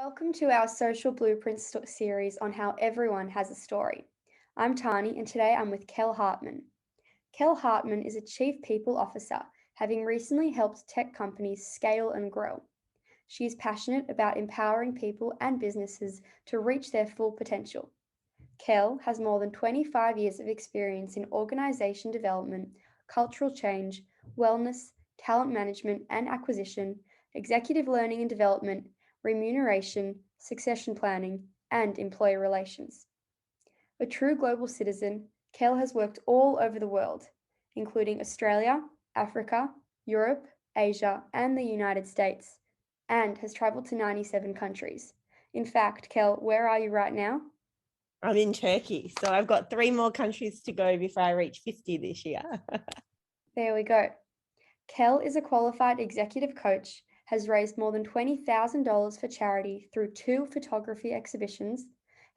Welcome to our Social Blueprints series on how everyone has a story. I'm Tani, and today I'm with Kel Hartman. Kel Hartman is a Chief People Officer, having recently helped tech companies scale and grow. She is passionate about empowering people and businesses to reach their full potential. Kel has more than 25 years of experience in organization development, cultural change, wellness, talent management and acquisition, executive learning and development, remuneration, succession planning, and employee relations. A true global citizen, Kel has worked all over the world, including Australia, Africa, Europe, Asia, and the United States, and has traveled to 97 countries. In fact, Kel, where are you right now? I'm in Turkey, so I've got 3 more countries to go before I reach 50 this year. There we go. Kel is a qualified executive coach, has raised more than $20,000 for charity through 2 photography exhibitions,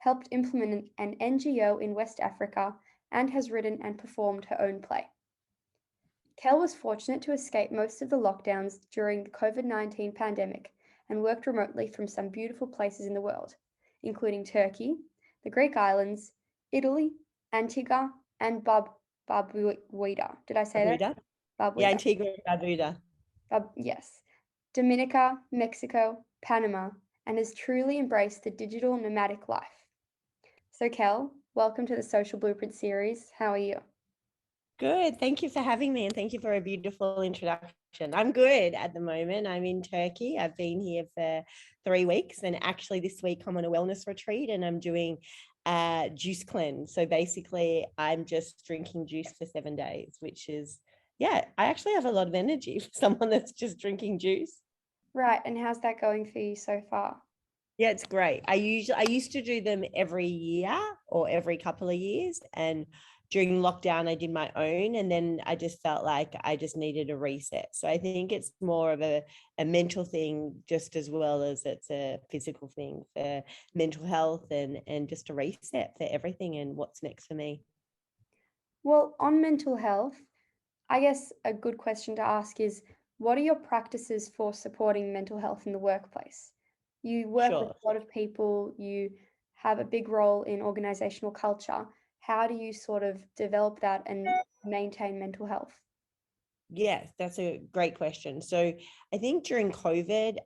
helped implement an NGO in West Africa, and has written and performed her own play. Kel was fortunate to escape most of the lockdowns during the COVID-19 pandemic and worked remotely from some beautiful places in the world, including Turkey, the Greek islands, Italy, Antigua and Barbuda. Did I say that? Barbuda? Yeah, Barbuda. Antigua and Barbuda. Yes. Dominica, Mexico, Panama, and has truly embraced the digital nomadic life. So, Kel, welcome to the Social Blueprint series. How are you? Good. Thank you for having me, and thank you for a beautiful introduction. I'm good at the moment. I'm in Turkey. I've been here for 3 weeks, and actually this week I'm on a wellness retreat and I'm doing a juice cleanse. So basically I'm just drinking juice for 7 days, which is, yeah, I actually have a lot of energy for someone that's just drinking juice. Right, and how's that going for you so far? Yeah, it's great. I used to do them every year or every couple of years, and during lockdown I did my own, and then I just felt like I just needed a reset. So I think it's more of a mental thing just as well as it's a physical thing for mental health and just a reset for everything and what's next for me. Well, on mental health, I guess a good question to ask is what are your practices for supporting mental health in the workplace? You work with Sure. a lot of people, you have a big role in organizational culture. How do you sort of develop that and maintain mental health? Yes, that's a great question. So I think during COVID,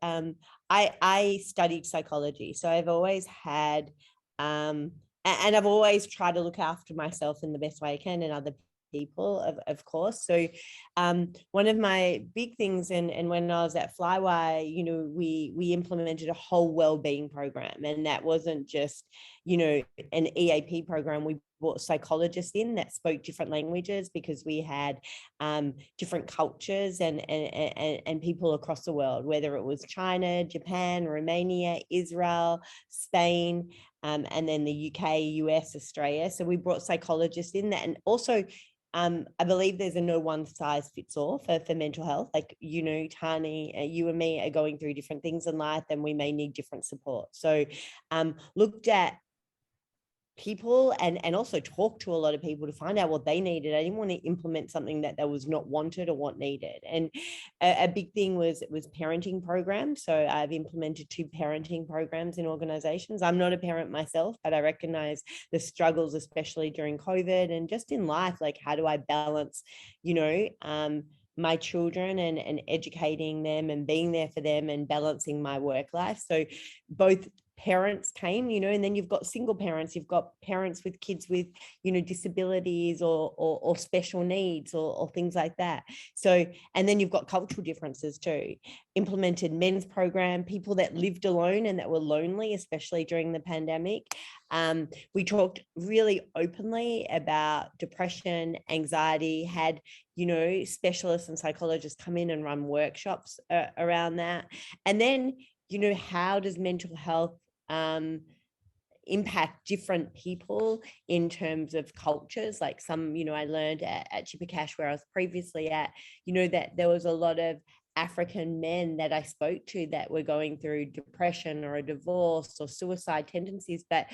I studied psychology. So I've always had, and I've always tried to look after myself in the best way I can and other people, of course. So one of my big things, and when I was at Flywire, we implemented a whole well-being program, and that wasn't just, an EAP program. We brought psychologists in that spoke different languages because we had different cultures and people across the world, whether it was China, Japan, Romania, Israel, Spain, and then the UK, US, Australia. So we brought psychologists in that, and also I believe there's a no one size fits all for mental health. Like, Tani, you and me are going through different things in life and we may need different support. So looked at people and also talk to a lot of people to find out what they needed. I didn't want to implement something that was not wanted or what needed. And a big thing was parenting programs. So I've implemented 2 parenting programs in organizations. I'm not a parent myself, but I recognize the struggles, especially during COVID and just in life. Like, how do I balance, my children and educating them and being there for them and balancing my work life. So both parents came, and then you've got single parents, you've got parents with kids with, disabilities or special needs or things like that. So, and then you've got cultural differences too. Implemented men's program, people that lived alone and that were lonely, especially during the pandemic. We talked really openly about depression, anxiety, had, specialists and psychologists come in and run workshops around that. And then, how does mental health impact different people in terms of cultures? Like some, I learned at Cash, where I was previously at, that there was a lot of African men that I spoke to that were going through depression or a divorce or suicide tendencies, but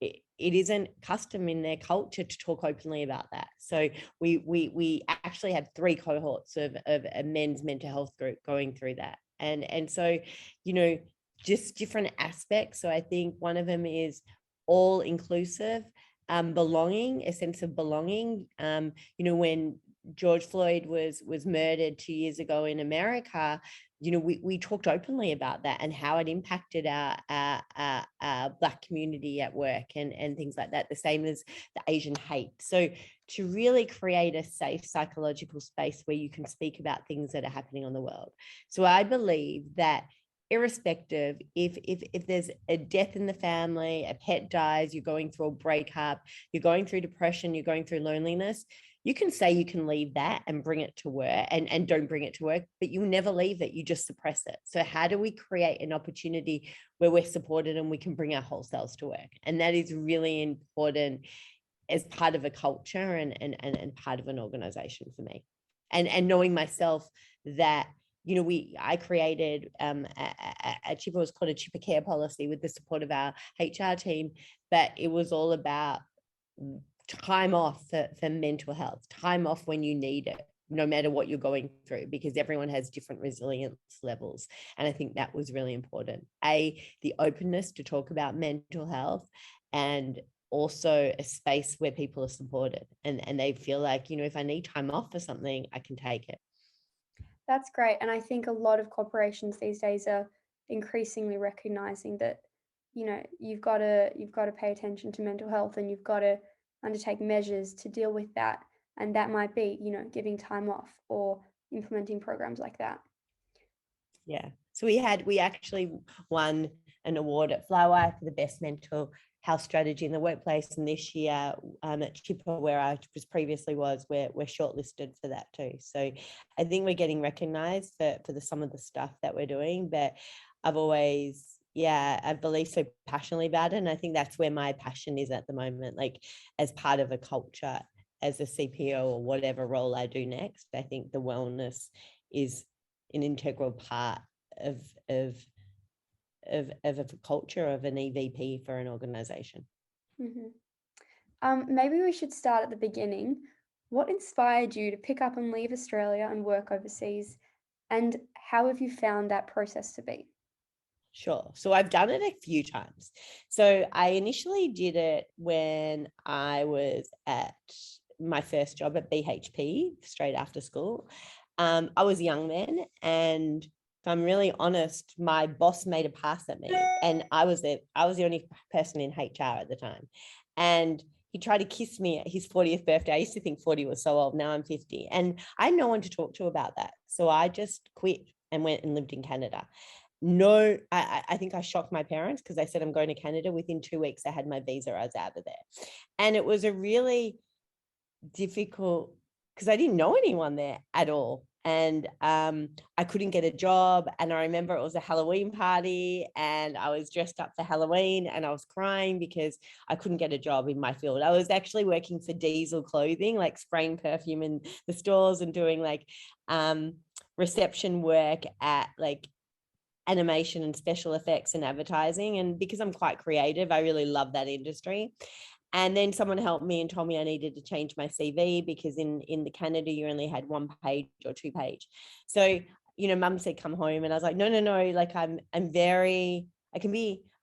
it isn't custom in their culture to talk openly about that. So we actually had 3 cohorts of a men's mental health group going through that. And so, just different aspects. So I think one of them is all inclusive, belonging, a sense of belonging. When George Floyd was murdered 2 years ago in America, we talked openly about that and how it impacted our Black community at work and things like that, the same as the Asian hate. So to really create a safe psychological space where you can speak about things that are happening on the world. So I believe that irrespective, if there's a death in the family, a pet dies, you're going through a breakup, you're going through depression, you're going through loneliness, you can say you can leave that and bring it to work and don't bring it to work, but you'll never leave it. You just suppress it. So how do we create an opportunity where we're supported and we can bring our whole selves to work? And that is really important as part of a culture and part of an organization for me. And knowing myself that, I created a chipper, was called a chipper care policy with the support of our HR team, but it was all about time off for mental health, time off when you need it, no matter what you're going through, because everyone has different resilience levels. And I think that was really important. The openness to talk about mental health, and also a space where people are supported and they feel like, if I need time off for something, I can take it. That's great. And I think a lot of corporations these days are increasingly recognizing that, you've got to pay attention to mental health, and you've got to undertake measures to deal with that. And that might be, giving time off or implementing programs like that. Yeah. So we actually won an award at Flywire for the best mental health strategy in the workplace. And this year at Chipper, where I was previously we're shortlisted for that too. So I think we're getting recognized for some of the stuff that we're doing, but I believe so passionately about it. And I think that's where my passion is at the moment, like as part of a culture, as a CPO or whatever role I do next. I think the wellness is an integral part of a culture, of an EVP for an organization. Maybe we should start at the beginning. What inspired you to pick up and leave Australia and work overseas? And how have you found that process to be? Sure. So I've done it a few times. So I initially did it when I was at my first job at BHP straight after school. I was young then, and if I'm really honest, my boss made a pass at me, and I was the only person in HR at the time, and he tried to kiss me at his 40th birthday. I used to think 40 was so old. Now I'm 50, and I had no one to talk to about that, so I just quit and went and lived in Canada. No, I think I shocked my parents because I said I'm going to Canada. Within 2 weeks, I had my visa. I was out of there, and it was a really difficult, because I didn't know anyone there at all, and I couldn't get a job. And I remember it was a Halloween party, and I was dressed up for Halloween, and I was crying because I couldn't get a job in my field. I was actually working for Diesel Clothing, like spraying perfume in the stores and doing like reception work at like animation and special effects and advertising. And because I'm quite creative, I really love that industry. And then someone helped me and told me I needed to change my CV, because in the Canada, you only had 1 page or 2 page. So, mum said, come home. And I was like, no. Like I'm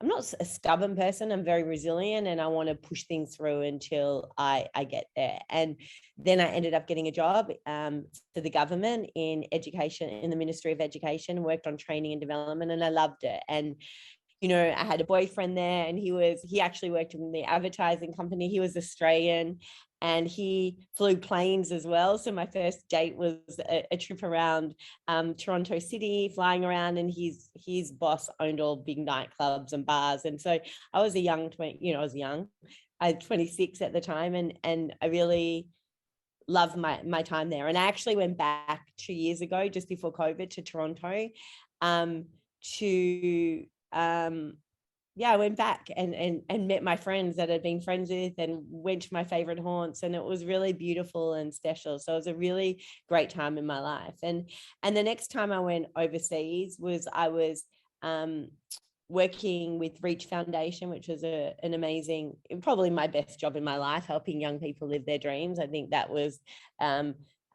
not a stubborn person. I'm very resilient, and I want to push things through until I get there. And then I ended up getting a job for the government in education, in the Ministry of Education, worked on training and development, and I loved it. And I had a boyfriend there, and he actually worked in the advertising company. He was Australian, and he flew planes as well. So my first date was a trip around Toronto City, flying around, and his boss owned all big nightclubs and bars. And so I was I was young. I was 26 at the time, and I really loved my time there. And I actually went back 2 years ago, just before COVID, to Toronto I went back and met my friends that I'd been friends with, and went to my favorite haunts, and it was really beautiful and special. So it was a really great time in my life. And the next time I went overseas I was working with Reach Foundation, which was an amazing, probably my best job in my life, helping young people live their dreams. I think that was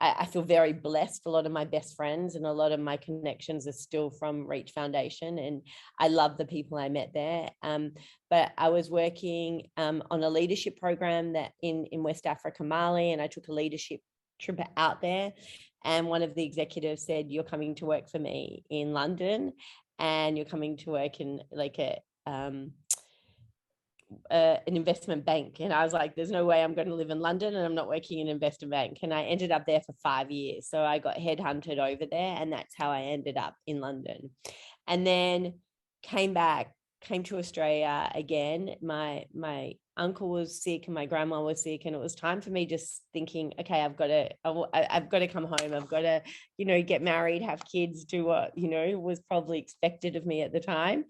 I feel very blessed. A lot of my best friends and a lot of my connections are still from Reach Foundation, and I love the people I met there. But I was working on a leadership program that in West Africa, Mali, and I took a leadership trip out there. And one of the executives said, "You're coming to work for me in London, and you're coming to work in like an investment bank." And I was like, there's no way I'm going to live in London and I'm not working in an investment bank. And I ended up there for 5 years. So I got headhunted over there, and that's how I ended up in London. And then came to Australia again. My uncle was sick and my grandma was sick, and it was time for me just thinking, okay, I've got to come home. I've got to, get married, have kids, do what, was probably expected of me at the time.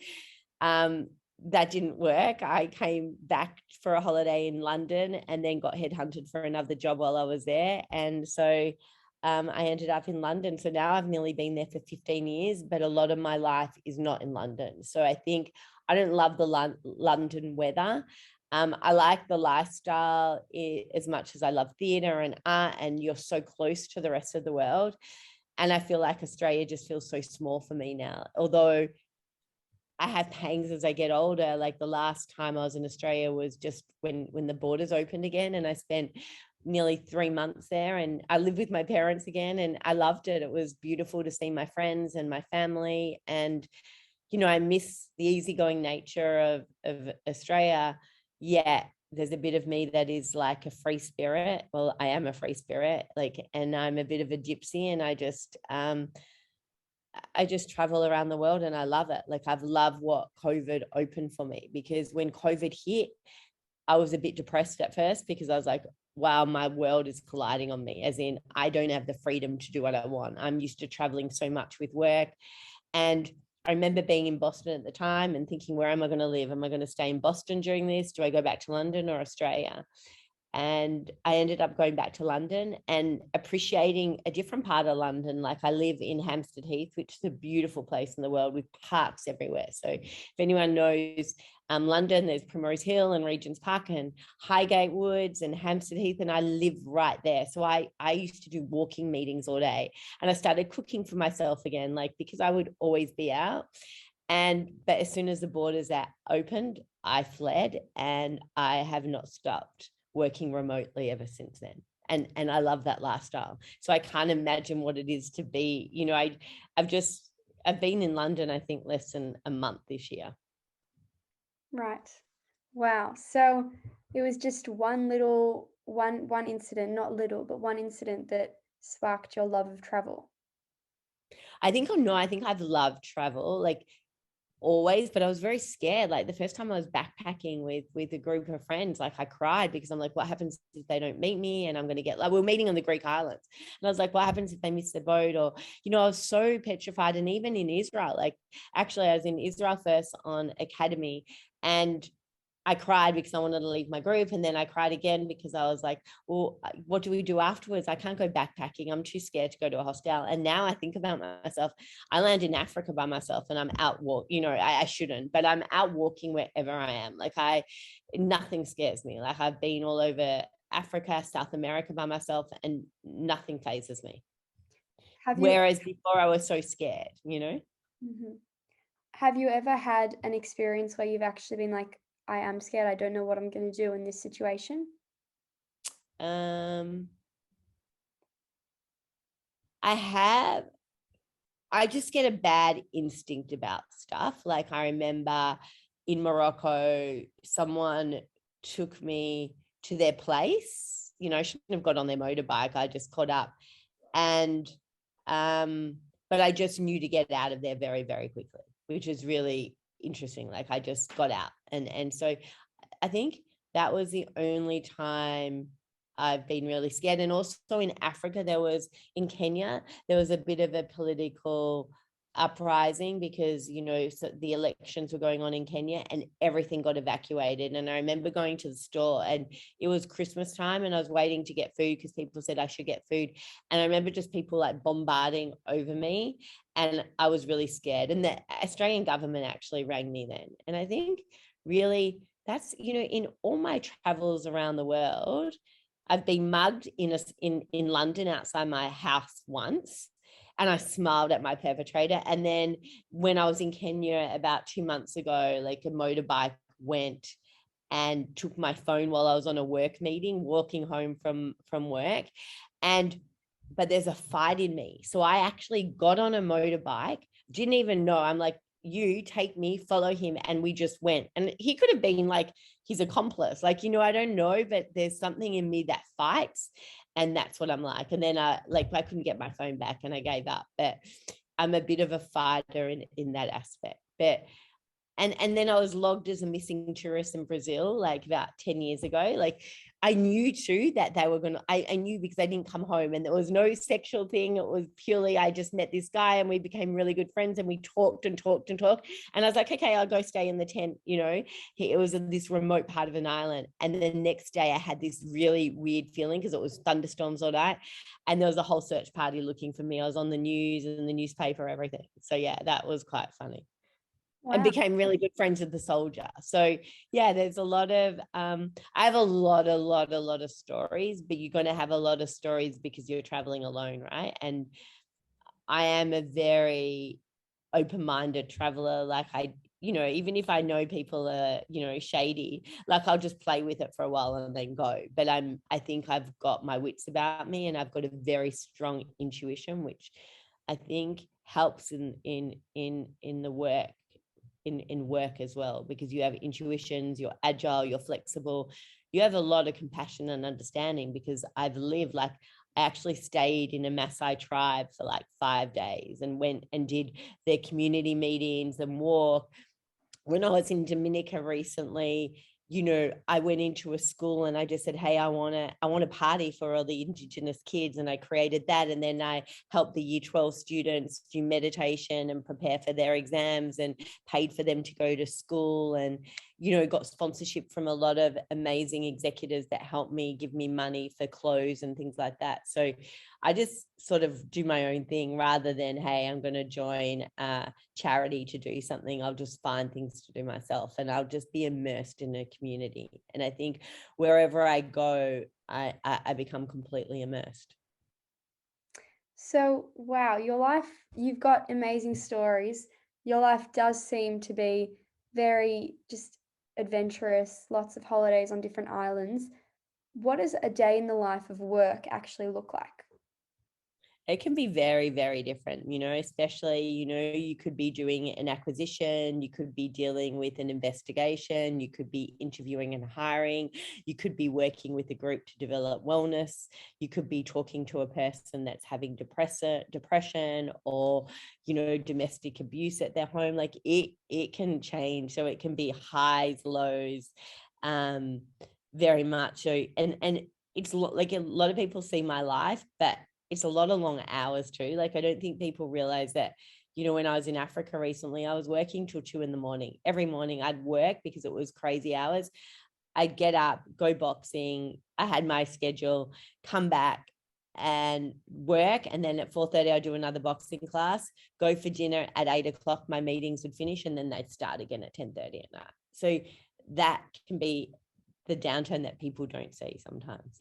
That didn't work. I came back for a holiday in London and then got headhunted for another job while I was there. And so I ended up in London. So now I've nearly been there for 15 years, but a lot of my life is not in London. So I think I don't love the London weather. I like the lifestyle as much as I love theatre and art, and you're so close to the rest of the world. And I feel like Australia just feels so small for me now. Although I have pangs as I get older. Like the last time I was in Australia was just when the borders opened again, and I spent nearly 3 months there, and I lived with my parents again, and I loved it. It was beautiful to see my friends and my family, and I miss the easygoing nature of Australia. Yeah, there's a bit of me that is like a free spirit. Well, I am a free spirit, and I'm a bit of a gypsy, and I just travel around the world and I love it. Like I've loved what COVID opened for me, because when COVID hit, I was a bit depressed at first because I was like, wow, my world is colliding on me, as in I don't have the freedom to do what I want. I'm used to traveling so much with work. And I remember being in Boston at the time and thinking, where am I going to live? Am I going to stay in Boston during this? Do I go back to London or Australia? And I ended up going back to London and appreciating a different part of London. Like I live in Hampstead Heath, which is a beautiful place in the world with parks everywhere. So if anyone knows London, there's Primrose Hill and Regent's Park and Highgate Woods and Hampstead Heath, and I live right there. So I used to do walking meetings all day, and I started cooking for myself again, because I would always be out. But as soon as the borders opened, I fled, and I have not stopped working remotely ever since then. And I love that lifestyle. So I can't imagine what it is to be, I've been in London, I think less than a month this year. Right. Wow. So it was just one incident, not little, but one incident that sparked your love of travel. I think I've loved travel. Always, but I was very scared. Like the first time I was backpacking with a group of friends, I cried because I'm like, what happens if they don't meet me? And I'm going to get we're meeting on the Greek islands, and I was like, what happens if they miss the boat? Or I was so petrified. And even in Israel, actually I was in Israel first on academy, and I cried because I wanted to leave my group. And then I cried again because I was like, well, what do we do afterwards? I can't go backpacking. I'm too scared to go to a hostel. And now I think about myself. I land in Africa by myself and I'm out I shouldn't, but I'm out walking wherever I am. Nothing scares me. I've been all over Africa, South America by myself, and nothing phases me. Whereas before I was so scared, Mm-hmm. Have you ever had an experience where you've actually been like, I am scared, I don't know what I'm going to do in this situation? I have. I just get a bad instinct about stuff. I remember in Morocco, someone took me to their place. I shouldn't have got on their motorbike. I just caught up. And but I just knew to get out of there very, very quickly, which is really interesting. I just got out. And so I think that was the only time I've been really scared. And also in Africa, in Kenya, there was a bit of a political uprising because, so the elections were going on in Kenya and everything got evacuated. And I remember going to the store and it was Christmas time and I was waiting to get food because people said I should get food. And I remember just people bombarding over me and I was really scared. And the Australian government actually rang me then. And I think really that's, in all my travels around the world, I've been mugged in London outside my house once, and I smiled at my perpetrator. And then when I was in Kenya about 2 months ago, like a motorbike went and took my phone while I was on a work meeting, walking home from work. But there's a fight in me. So I actually got on a motorbike, didn't even know. I'm like, you take me, follow him. And we just went. And he could have been like his accomplice. Like, I don't know, but there's something in me that fights. And that's what I'm like. And then I couldn't get my phone back and I gave up. But I'm a bit of a fighter in that aspect. But and then I was logged as a missing tourist in Brazil, like about 10 years ago. Like I knew too that they were I knew because I didn't come home, and there was no sexual thing. It was purely, I just met this guy and we became really good friends, and we talked and talked and talked. And I was like, okay, I'll go stay in the tent. It was in this remote part of an island. And then the next day I had this really weird feeling because it was thunderstorms all night. And there was a whole search party looking for me. I was on the news and the newspaper, everything. So yeah, that was quite funny. And Wow. became really good friends with the soldier. So yeah, there's a lot of I have a lot of stories, but you're going to have a lot of stories because you're traveling alone, right? And I am a very open-minded traveler. Like even if I know people are, shady, like I'll just play with it for a while and then go. But I think I've got my wits about me, and I've got a very strong intuition, which I think helps in the work, in work as well, because you have intuitions, you're agile, you're flexible, you have a lot of compassion and understanding. Because I've lived, like I actually stayed in a Maasai tribe for like 5 days and went and did their community meetings and walk. When I was in Dominica recently, I went into a school and I just said, hey, I want to party for all the Indigenous kids. And I created that. And then I helped the year 12 students do meditation and prepare for their exams, and paid for them to go to school, and, got sponsorship from a lot of amazing executives that helped me, give me money for clothes and things like that. So I just sort of do my own thing rather than, hey, I'm going to join a charity to do something. I'll just find things to do myself, and I'll just be immersed in a community. And I think wherever I go, I become completely immersed. So, wow, your life, you've got amazing stories. Your life does seem to be very just adventurous, lots of holidays on different islands. What does a day in the life of work actually look like? It can be very, very different, especially, you could be doing an acquisition, you could be dealing with an investigation, you could be interviewing and hiring, you could be working with a group to develop wellness, you could be talking to a person that's having depression, or, domestic abuse at their home. Like it can change. So it can be highs, lows, very much. So, and it's like a lot of people see my life, but it's a lot of long hours too. Like I don't think people realize that, when I was in Africa recently, I was working till 2 a.m. Every morning I'd work because it was crazy hours. I'd get up, go boxing. I had my schedule, come back and work. And then at 4:30, I'd do another boxing class, go for dinner at 8 o'clock. My meetings would finish, and then they'd start again at 10:30 at night. So that can be the downturn that people don't see sometimes.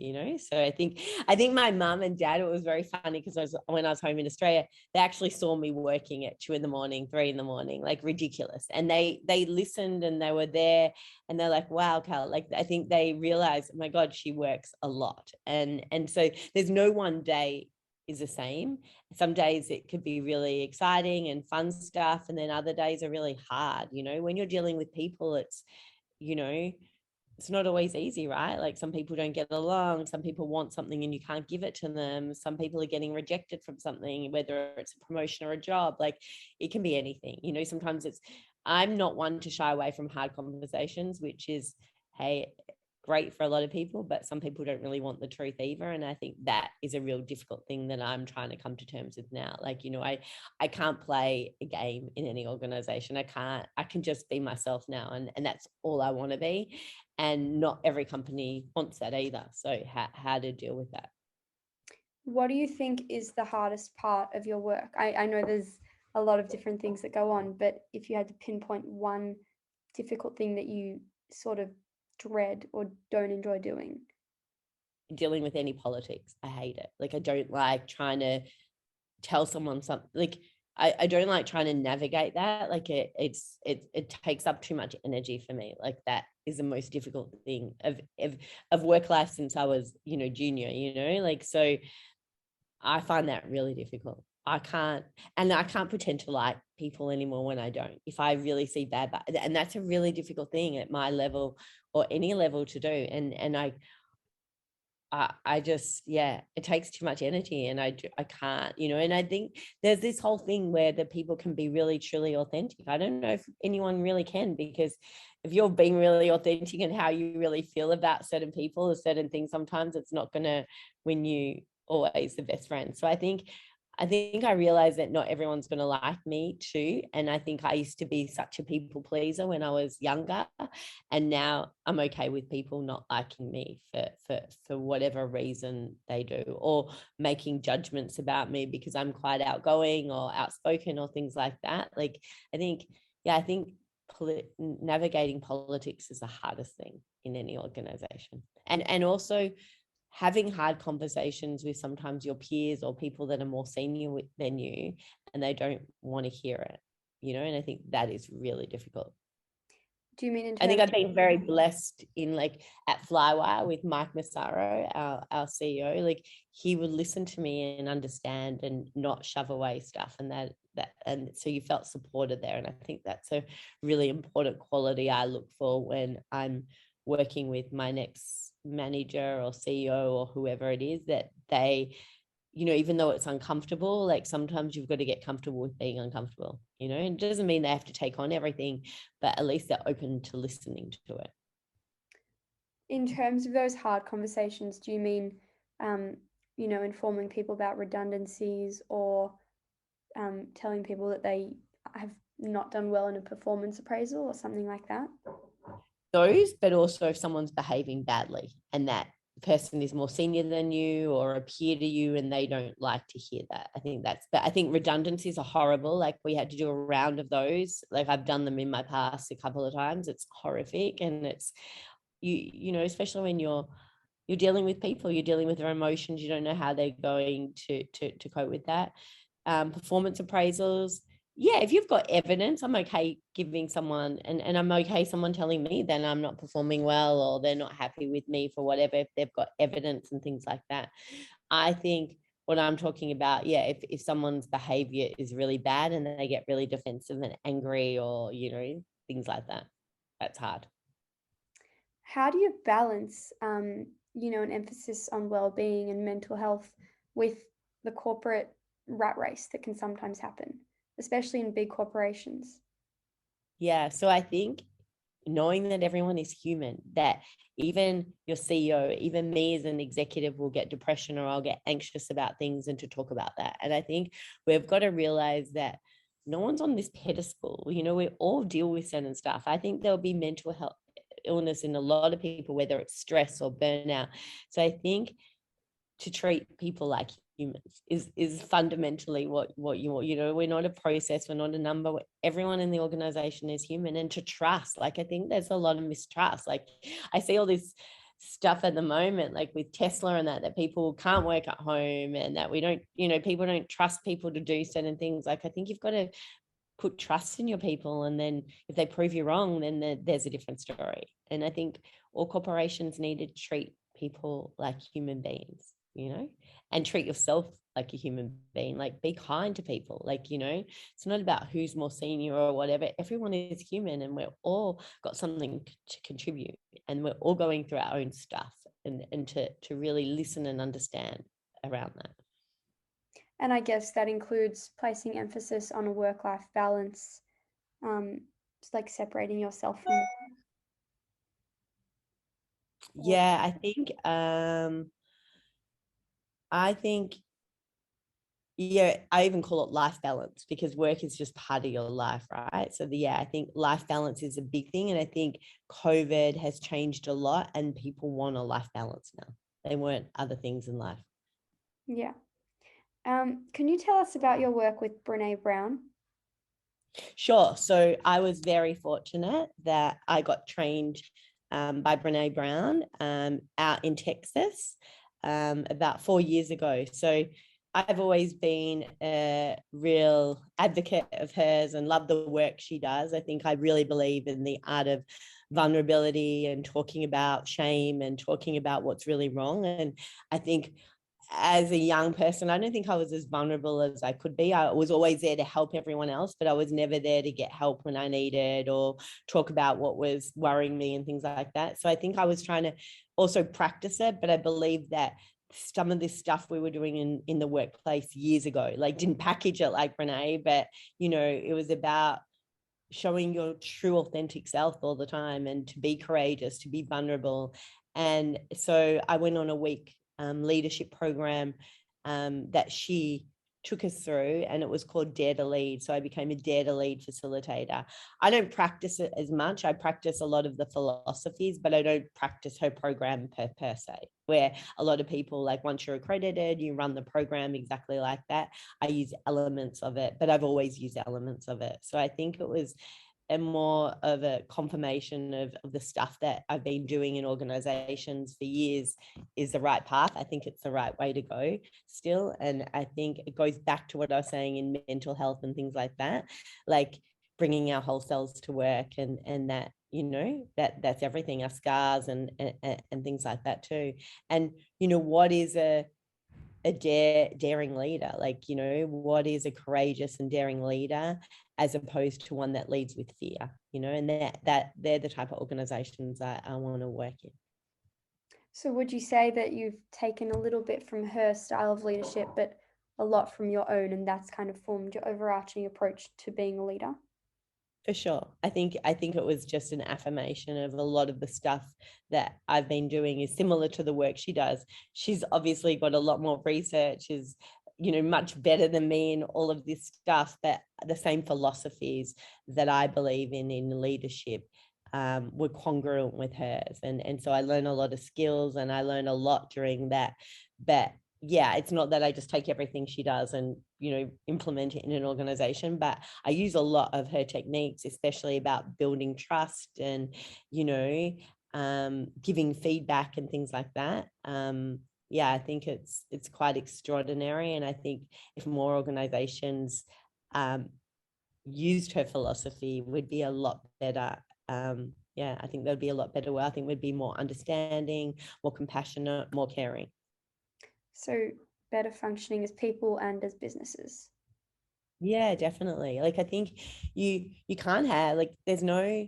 So I think my mum and dad, it was very funny because when I was home in Australia, they actually saw me working at 2 a.m, 3 a.m, like ridiculous, and they listened and they were there, and they're like, wow, Cal, like I think they realized, oh my god, she works a lot. And so there's no one day is the same. Some days it could be really exciting and fun stuff, and then other days are really hard. When you're dealing with people, you know it's not always easy, right? Like some people don't get along, some people want something and you can't give it to them, some people are getting rejected from something, whether it's a promotion or a job. Like it can be anything. Sometimes I'm not one to shy away from hard conversations, which is, hey, great for a lot of people, but some people don't really want the truth either. And I think that is a real difficult thing that I'm trying to come to terms with now. Like, I can't play a game in any organization. I can just be myself now. And that's all I want to be. And not every company wants that either. So how to deal with that? What do you think is the hardest part of your work? I know there's a lot of different things that go on, but if you had to pinpoint one difficult thing that you sort of dread or don't enjoy doing. dealing with any politics. I hate it. Like, I don't like trying to tell someone something. Like, I don't like trying to navigate that. Like, it takes up too much energy for me. Like, that is the most difficult thing of work life since I was, junior, like, so I find that really difficult. I can't pretend to like people anymore when I don't. If I really see bad, and that's a really difficult thing at my level or any level to do. And I just, yeah, it takes too much energy, and I can't, and I think there's this whole thing where the people can be really truly authentic. I don't know if anyone really can, because if you're being really authentic and how you really feel about certain people or certain things, sometimes it's not going to win you always the best friend. So I think I realized that not everyone's going to like me too. And I think I used to be such a people pleaser when I was younger. And now I'm okay with people not liking me for whatever reason they do, or making judgments about me because I'm quite outgoing or outspoken or things like that. Like, I think navigating politics is the hardest thing in any organization. And also having hard conversations with sometimes your peers or people that are more senior than you, and they don't want to hear it, and I think that is really difficult. Do you mean in I think terms I've been very blessed in, like, at Flywire with Mike Massaro, our CEO. Like, he would listen to me and understand and not shove away stuff, and and so you felt supported there. And I think that's a really important quality I look for when I'm working with my next manager or CEO or whoever it is, that they, even though it's uncomfortable, like, sometimes you've got to get comfortable with being uncomfortable, it doesn't mean they have to take on everything, but at least they're open to listening to it. in terms of those hard conversations, do you mean informing people about redundancies, or telling people that they have not done well in a performance appraisal or something like that? Those, but also if someone's behaving badly and that person is more senior than you or a peer to you and they don't like to hear that. But I think redundancies are horrible. Like, we had to do a round of those. Like, I've done them in my past a couple of times. It's horrific. And it's, especially when you're dealing with people, you're dealing with their emotions, you don't know how they're going to cope with that. Performance appraisals, yeah, if you've got evidence, I'm okay giving someone, and I'm okay someone telling me then I'm not performing well or they're not happy with me for whatever, if they've got evidence and things like that. I think what I'm talking about, yeah, if someone's behavior is really bad and they get really defensive and angry, or, things like that, that's hard. How do you balance, an emphasis on well-being and mental health with the corporate rat race that can sometimes happen, especially in big corporations? Yeah, so I think knowing that everyone is human, that even your CEO, even me as an executive will get depression, or I'll get anxious about things, and to talk about that. And I think we've got to realize that no one's on this pedestal. We all deal with certain stuff. I think there'll be mental health illness in a lot of people, whether it's stress or burnout. So I think to treat people like humans is fundamentally what you want. We're not a process, we're not a number. Everyone in the organization is human, and to trust. Like, I think there's a lot of mistrust. Like, I see all this stuff at the moment, like with Tesla and that people can't work at home, and that we don't, people don't trust people to do certain things. Like, I think you've got to put trust in your people, and then if they prove you wrong, then there's a different story. And I think all corporations need to treat people like human beings, and treat yourself like a human being. Like, be kind to people. Like, it's not about who's more senior or whatever. Everyone is human, and we're all got something to contribute, and we're all going through our own stuff, and to really listen and understand around that. And I guess that includes placing emphasis on a work-life balance, just like separating yourself from. Yeah, I think yeah, I even call it life balance, because work is just part of your life, right? So I think life balance is a big thing. And I think COVID has changed a lot, and people want a life balance now. They want other things in life. Yeah. Can you tell us about your work with Brene Brown? Sure. So I was very fortunate that I got trained by Brene Brown out in Texas about 4 years ago. So I've always been a real advocate of hers and love the work she does. I think I really believe in the art of vulnerability and talking about shame and talking about what's really wrong. And I think as a young person, I don't think I was as vulnerable as I could be. I was always there to help everyone else, but I was never there to get help when I needed or talk about what was worrying me and things like that. So I think I was trying to also practice it, but I believe that some of this stuff we were doing in the workplace years ago, like didn't package it like Brene, but it was about showing your true authentic self all the time and to be courageous, to be vulnerable. And so I went on a week leadership program that she took us through, and it was called Dare to Lead. So I became a Dare to Lead facilitator. I don't practice it as much. I practice a lot of the philosophies, but I don't practice her program per se, where a lot of people, like once you're accredited, you run the program exactly like that. I use elements of it, but I've always used elements of it. So I think it was and more of a confirmation of the stuff that I've been doing in organizations for years is the right path. I think it's the right way to go still. And I think it goes back to what I was saying in mental health and things like that, like bringing our whole selves to work and that, that's everything, our scars and things like that too. And, what is a daring leader? Like, what is a courageous and daring leader as opposed to one that leads with fear, and that they're the type of organizations I want to work in. So would you say that you've taken a little bit from her style of leadership, but a lot from your own, and that's kind of formed your overarching approach to being a leader? For sure. I think it was just an affirmation of a lot of the stuff that I've been doing is similar to the work she does. She's obviously got a lot more research, is much better than me in all of this stuff, but the same philosophies that I believe in leadership were congruent with hers. And so I learned a lot of skills and I learned a lot during that. But yeah, it's not that I just take everything she does and, implement it in an organization, but I use a lot of her techniques, especially about building trust and, giving feedback and things like that. Yeah, I think it's quite extraordinary. And I think if more organizations used her philosophy, would be a lot better. Yeah, I think there'd be a lot better way. I think we'd be more understanding, more compassionate, more caring. So better functioning as people and as businesses. Yeah, definitely. Like I think you can't have, like there's no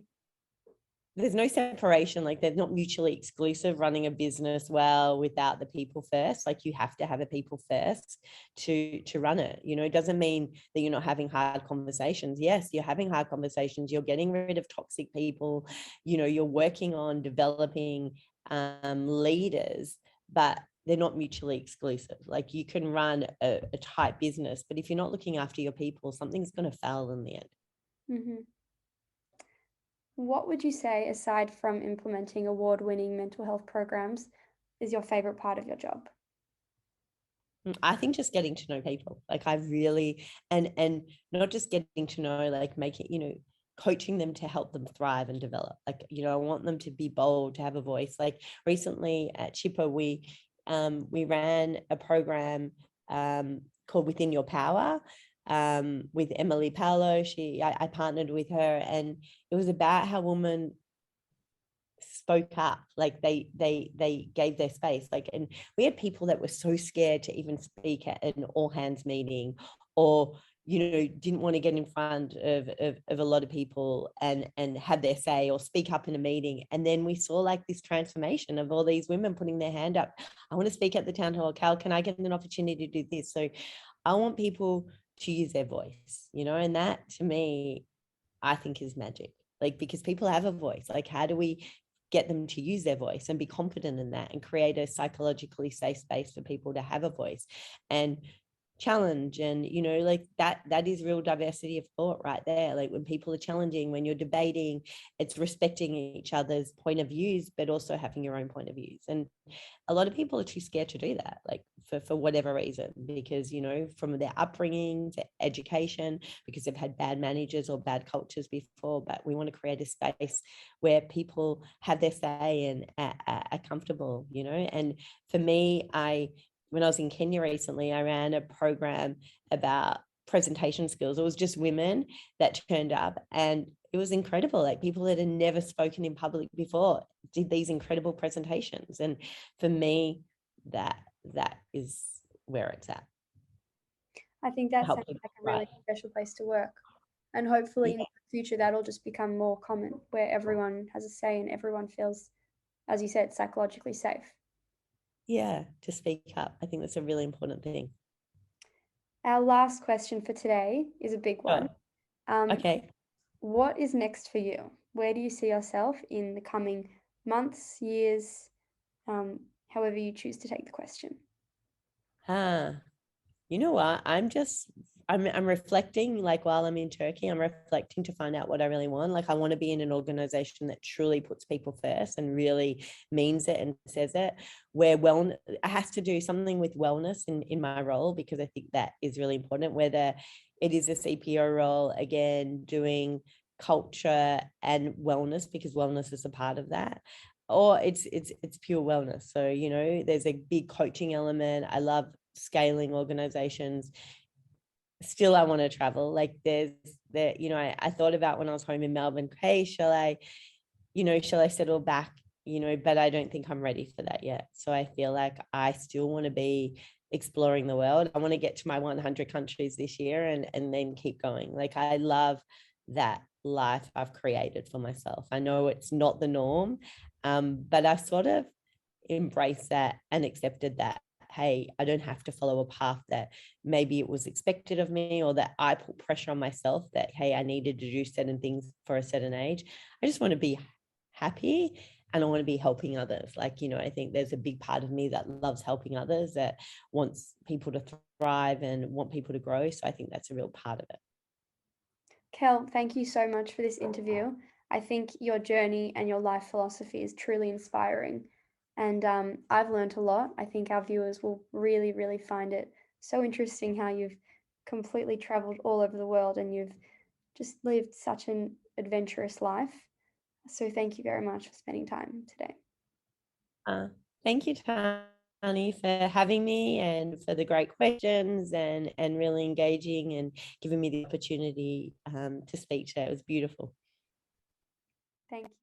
separation, like they're not mutually exclusive running a business well without the people first. Like you have to have a people first to run it. It doesn't mean that you're not having hard conversations. Yes, you're having hard conversations, you're getting rid of toxic people, you're working on developing leaders, but they're not mutually exclusive. Like you can run a tight business, but if you're not looking after your people, something's going to fail in the end. Mm-hmm. What would you say, aside from implementing award-winning mental health programs, is your favorite part of your job? I think just getting to know people. Like I really, and not just getting to know, like make it, coaching them to help them thrive and develop. Like, I want them to be bold, to have a voice. Like recently at Chipper, we ran a program called Within Your Power with Emily Paolo. I partnered with her, and it was about how women spoke up, like they gave their space. Like, and we had people that were so scared to even speak at an all hands meeting, or didn't want to get in front of a lot of people and have their say or speak up in a meeting. And then we saw like this transformation of all these women putting their hand up. I want to speak at the town hall. Cal, can I get an opportunity to do this? So I want people to use their voice, and that to me, I think is magic. Like, because people have a voice. Like, how do we get them to use their voice and be confident in that and create a psychologically safe space for people to have a voice? And challenge. And like that is real diversity of thought right there. Like when people are challenging, when you're debating, it's respecting each other's point of views, but also having your own point of views. And a lot of people are too scared to do that, like for whatever reason, because from their upbringing to education, because they've had bad managers or bad cultures before. But we want to create a space where people have their say and are comfortable. And for me, when I was in Kenya recently, I ran a program about presentation skills. It was just women that turned up, and it was incredible. Like people that had never spoken in public before did these incredible presentations. And for me, that is where it's at. I think that Help sounds people like a thrive. really special place to work. And hopefully in Yeah. the future that'll just become more common where everyone has a say and everyone feels, as you said, psychologically safe. Yeah, to speak up. I think that's a really important thing. Our last question for today is a big one. Sure. Um, Okay. what is next for you? Where do you see yourself in the coming months, years, however you choose to take the question? Huh. You know what? I'm reflecting, like while I'm in Turkey, I'm reflecting to find out what I really want. Like I want to be in an organization that truly puts people first and really means it and says it, where wellness has to do something with wellness in my role, because I think that is really important, whether it is a CPO role, again, doing culture and wellness, because wellness is a part of that, or it's pure wellness. So there's a big coaching element. I love scaling organizations. Still, I want to travel. Like I thought about when I was home in Melbourne, hey, shall I settle back, but I don't think I'm ready for that yet. So I feel like I still want to be exploring the world. I want to get to my 100 countries this year and then keep going. Like I love that life I've created for myself. I know it's not the norm, but I sort of embraced that and accepted that, hey, I don't have to follow a path that maybe it was expected of me, or that I put pressure on myself that, hey, I needed to do certain things for a certain age. I just want to be happy, and I want to be helping others. Like, I think there's a big part of me that loves helping others, that wants people to thrive and want people to grow. So I think that's a real part of it. Kel, thank you so much for this interview. I think your journey and your life philosophy is truly inspiring. And I've learned a lot. I think our viewers will really, really find it so interesting how you've completely traveled all over the world and you've just lived such an adventurous life. So thank you very much for spending time today. Thank you, Tani, for having me and for the great questions and really engaging and giving me the opportunity to speak today. It was beautiful. Thank you.